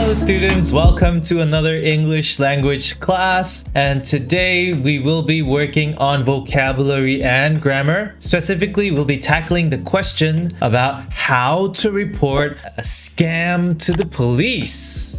Hello students, welcome to another English language class, and today we will be working on vocabulary and grammar. Specifically, we'll be tackling the question about how to report a scam to the police.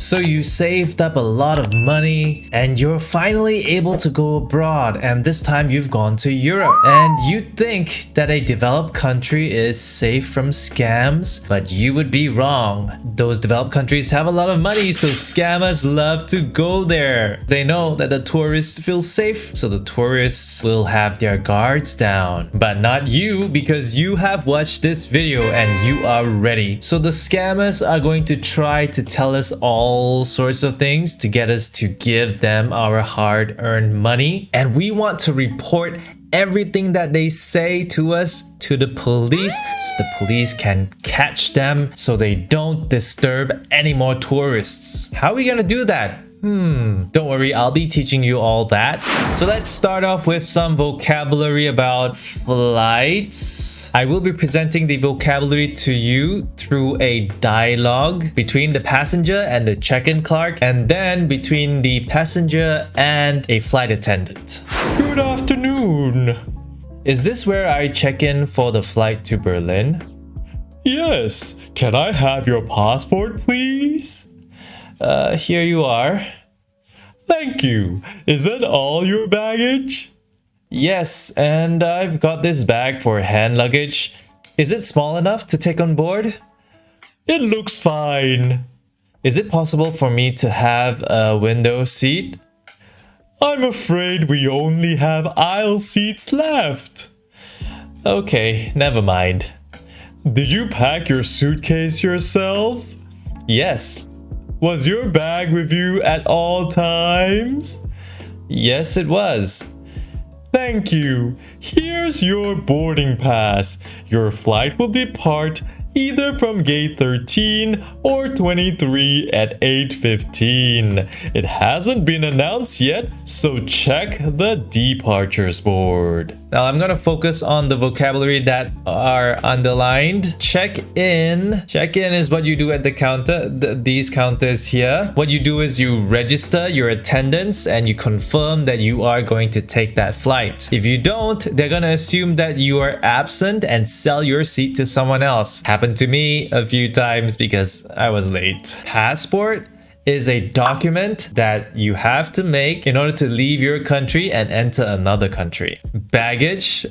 So you saved up a lot of money and you're finally able to go abroad, and this time you've gone to Europe, and you think that a developed country is safe from scams, but you would be wrong. Those developed countries have a lot of money, so scammers love to go there. They know that the tourists feel safe, so the tourists will have their guards down. But not you, because you have watched this video and you are ready. So the scammers are going to try to tell us all sorts of things to get us to give them our hard-earned money, and we want to report everything that they say to us to the police, so the police can catch them so they don't disturb any more tourists. How are we gonna do that? Don't worry, I'll be teaching you all that. So let's start off with some vocabulary about flights. I will be presenting the vocabulary to you through a dialogue between the passenger and the check-in clerk, and then between the passenger and a flight attendant. Good afternoon. Is this where I check in for the flight to Berlin? Yes. Can I have your passport, please? Here you are. Thank you. Is that all your baggage? Yes, and I've got this bag for hand luggage. Is it small enough to take on board? It looks fine. Is it possible for me to have a window seat? I'm afraid we only have aisle seats left. Okay, never mind. Did you pack your suitcase yourself? Yes. Was your bag with you at all times? Yes, it was. Thank you. Here's your boarding pass. Your flight will depart either from gate 13 or 23 at 8:15. It hasn't been announced yet, so check the departures board. Now I'm gonna focus on the vocabulary that are underlined. Check in. Check in is what you do at the counter. These counters here. What you do is you register your attendance and you confirm that you are going to take that flight. If you don't, they're gonna assume that you are absent and sell your seat to someone else. Happened to me a few times because I was late. Passport is a document that you have to make in order to leave your country and enter another country. Baggage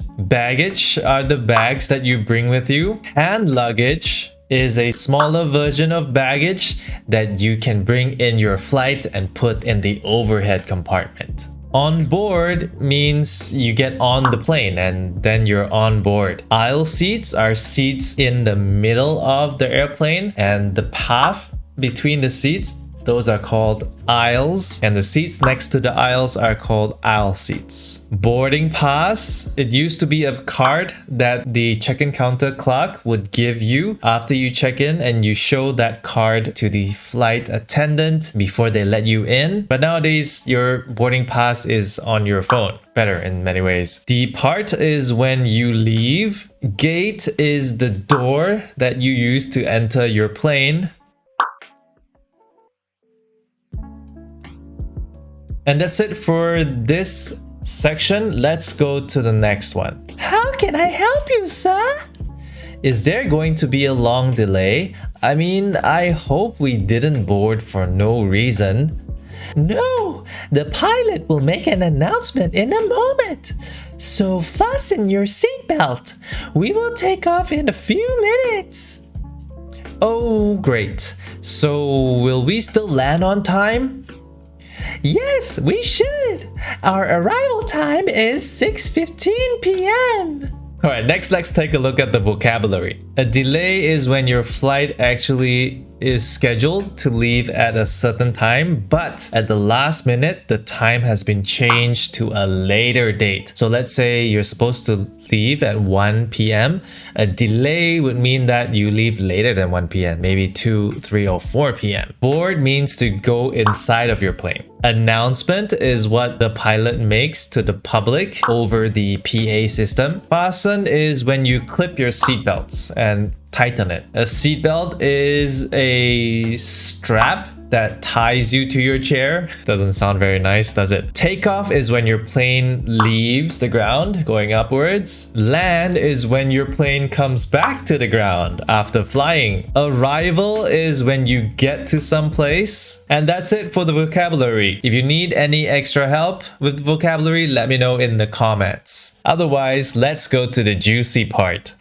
are the bags that you bring with you. Hand luggage is a smaller version of baggage that you can bring in your flight and put in the overhead compartment. On board means you get on the plane and then you're on board. Aisle seats are seats in the middle of the airplane, and the path between the seats, those are called aisles, and the seats next to the aisles are called aisle seats. Boarding pass, it used to be a card that the check-in counter clerk would give you after you check in, and you show that card to the flight attendant before they let you in. But nowadays, your boarding pass is on your phone. Better in many ways. Depart is when you leave. Gate is the door that you use to enter your plane. And that's it for this section. Let's go to the next one. How can I help you, sir? Is there going to be a long delay? I mean, I hope we didn't board for no reason. No, the pilot will make an announcement in a moment. So fasten your seatbelt. We will take off in a few minutes. Oh, great. So will we still land on time? Yes, we should. Our arrival time is 6:15 p.m. Alright, next let's take a look at the vocabulary. A delay is when your flight actually is scheduled to leave at a certain time, but at the last minute, the time has been changed to a later date. So let's say you're supposed to leave at 1 p.m. A delay would mean that you leave later than 1 p.m., maybe 2, 3, or 4 p.m. Board means to go inside of your plane. Announcement is what the pilot makes to the public over the PA system. Fasten is when you clip your seatbelts, and tighten it. A seatbelt is a strap that ties you to your chair. Doesn't sound very nice, does it? Takeoff is when your plane leaves the ground, going upwards. Land is when your plane comes back to the ground after flying. Arrival is when you get to some place. And that's it for the vocabulary. If you need any extra help with the vocabulary, let me know in the comments. Otherwise, let's go to the juicy part.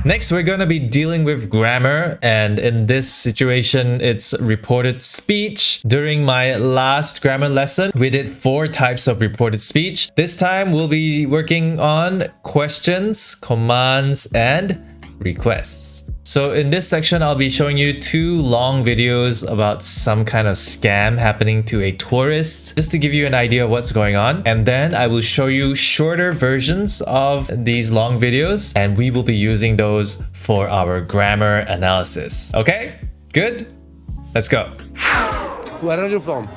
Next, we're going to be dealing with grammar, and in this situation, it's reported speech. During my last grammar lesson, we did 4 types of reported speech. This time, we'll be working on questions, commands, and requests. So in this section, I'll be showing you 2 long videos about some kind of scam happening to a tourist, just to give you an idea of what's going on. And then I will show you shorter versions of these long videos, and we will be using those for our grammar analysis. Okay? Good? Let's go. Where are you from?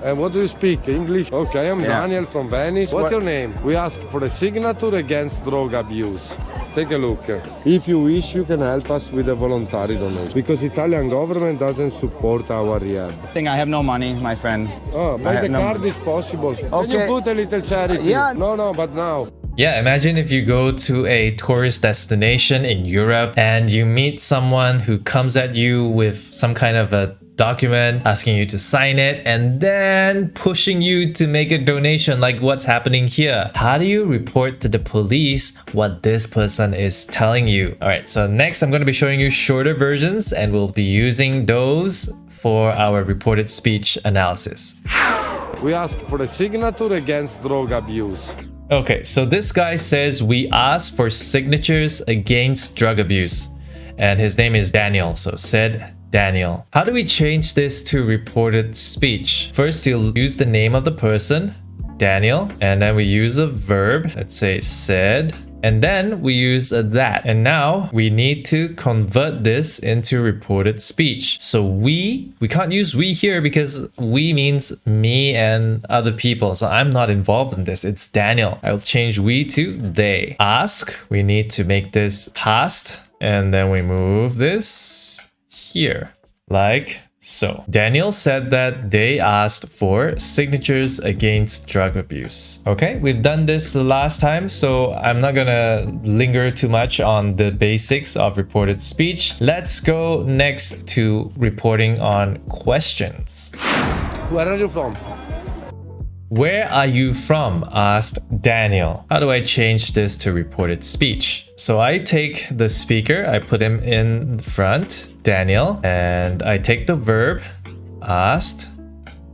And what do you speak? English? Okay, I'm Daniel from Venice. What's your name? We ask for a signature against drug abuse. Take a look. If you wish, you can help us with a voluntary donation, because Italian government doesn't support our rehab. I have no money, my friend. Oh, but the card is possible. Okay. Can you put a little charity? Yeah. No, but now. Yeah, imagine if you go to a tourist destination in Europe and you meet someone who comes at you with some kind of a document asking you to sign it and then pushing you to make a donation, like what's happening here. How do you report to the police what this person is telling you? All right, so next I'm going to be showing you shorter versions, and we'll be using those for our reported speech analysis. We ask for a signature against drug abuse. Okay, so this guy says we ask for signatures against drug abuse, and his name is Daniel, so said Daniel. How do we change this to reported speech? First, you'll use the name of the person, Daniel, and then we use a verb, let's say said, and then we use a that. And now we need to convert this into reported speech. So we can't use we here because we means me and other people. So I'm not involved in this. It's Daniel. I'll change we to they. Ask, we need to make this past, and then we move this here, like so. Daniel said that they asked for signatures against drug abuse. Okay, we've done this the last time, so I'm not gonna linger too much on the basics of reported speech. Let's go next to reporting on questions. Where are you from? Where are you from? Asked Daniel. How do I change this to reported speech? So I take the speaker, I put him in front, Daniel, and I take the verb, asked,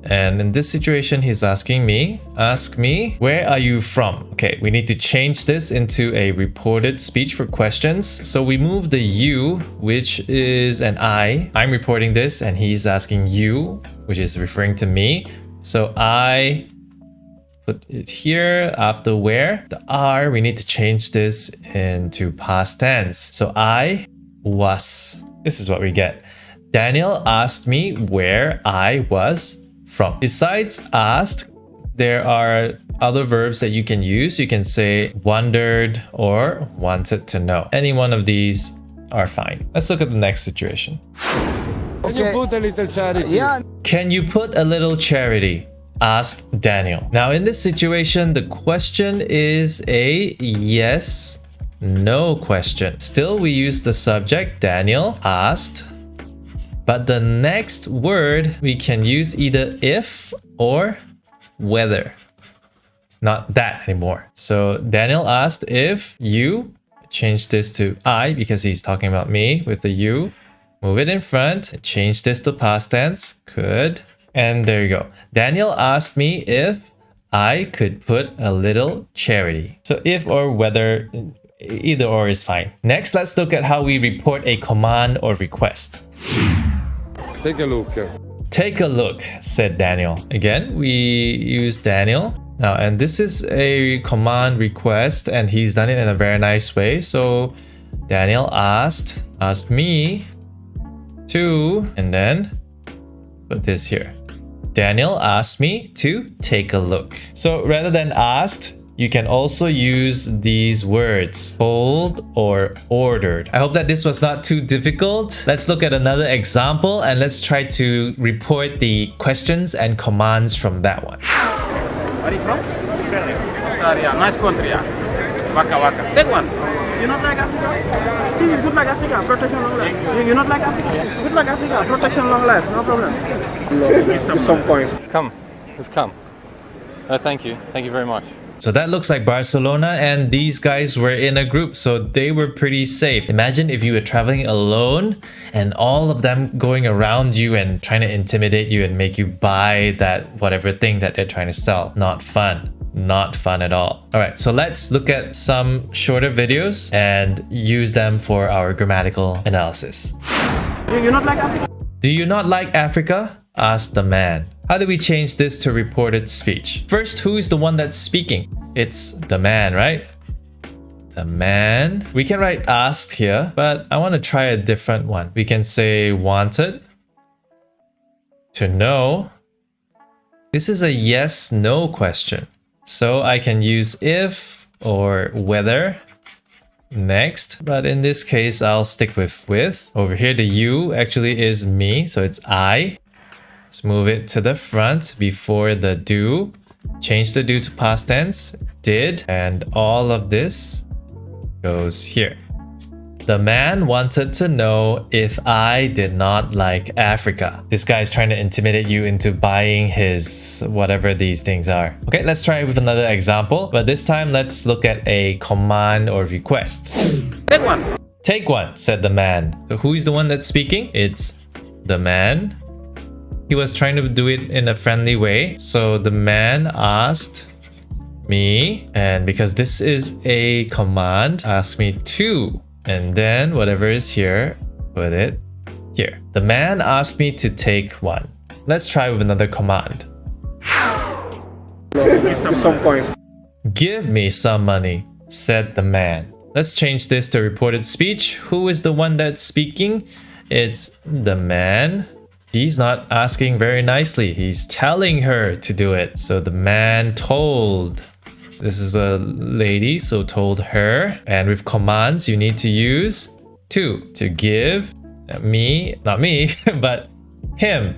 and in this situation he's asking me, ask me, where are you from? Okay, we need to change this into a reported speech for questions. So we move the you, which is an I'm reporting this, and he's asking you, which is referring to me. So I put it here after where. The R, we need to change this into past tense. So I was. This is what we get. Daniel asked me where I was from. Besides asked, there are other verbs that you can use. You can say wondered or wanted to know. Any one of these are fine. Let's look at the next situation. Can you put a little charity? Yeah. Can you put a little charity? Asked Daniel. Now in this situation, the question is a yes, no question. Still, we use the subject, Daniel asked, but the next word we can use either if or whether. Not that anymore. So Daniel asked if you, change this to I because he's talking about me with the you, move it in front, change this to past tense, could, and there you go. Daniel asked me if I could put a little charity. So if or whether, either or is fine. Next, let's look at how we report a command or request. Take a look. Take a look, said Daniel. Again, we use Daniel. Now, and this is a command request, and he's done it in a very nice way. So Daniel asked me to, and then put this here. Daniel asked me to take a look. So rather than asked, You can also use these words, told or ordered. I hope that this was not too difficult. Let's look at another example and let's try to report the questions and commands from that one. Where are you from? Australia. Australia, nice country, yeah. Waka waka. Take one. You not like Africa? This is good like Africa, protection long life. You not like Africa? Good like Africa, protection long life, no problem. Give some points. Come. We've come. Thank you. Thank you very much. So that looks like Barcelona, and these guys were in a group, so they were pretty safe. Imagine if you were traveling alone and all of them going around you and trying to intimidate you and make you buy that whatever thing that they're trying to sell. Not fun. Not fun at all. All right, so let's look at some shorter videos and use them for our grammatical analysis. You not like Africa? Do you not like Africa? Asked the man. How do we change this to reported speech? First, who is the one that's speaking? It's the man, right? The man. We can write asked here, but I want to try a different one. We can say wanted. To know. This is a yes/no question. So I can use if or whether. Next, but in this case, I'll stick with. Over here, the you actually is me, so it's I. Let's move it to the front before the do. Change the do to past tense. Did. And all of this goes here. The man wanted to know if I did not like Africa. This guy's trying to intimidate you into buying his whatever these things are. Okay, let's try it with another example. But this time, let's look at a command or request. Take one. Take one, said the man. So who is the one that's speaking? It's the man. He was trying to do it in a friendly way. So the man asked me, and because this is a command, ask me to. And then whatever is here, put it here. The man asked me to take one. Let's try with another command. Give some points. Give me some money, said the man. Let's change this to reported speech. Who is the one that's speaking? It's the man. He's not asking very nicely. He's telling her to do it. So the man told. This is a lady, so told her. And with commands, you need to use to give me, not me, but him.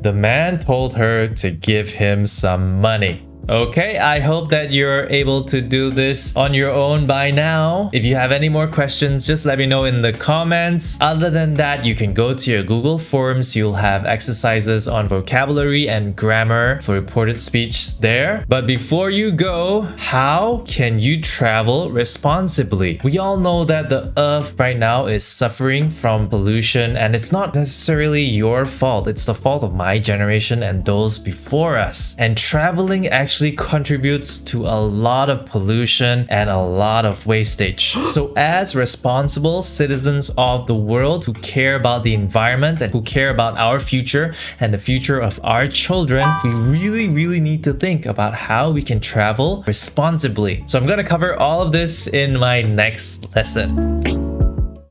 The man told her to give him some money. Okay, I hope that you're able to do this on your own by now. If you have any more questions, just let me know in the comments. Other than that, you can go to your Google Forms. You'll have exercises on vocabulary and grammar for reported speech there. But before you go, how can you travel responsibly? We all know that the Earth right now is suffering from pollution, and it's not necessarily your fault. It's the fault of my generation and those before us. And traveling actually contributes to a lot of pollution and a lot of wastage. So as responsible citizens of the world who care about the environment and who care about our future and the future of our children, we really need to think about how we can travel responsibly. So I'm going to cover all of this in my next lesson.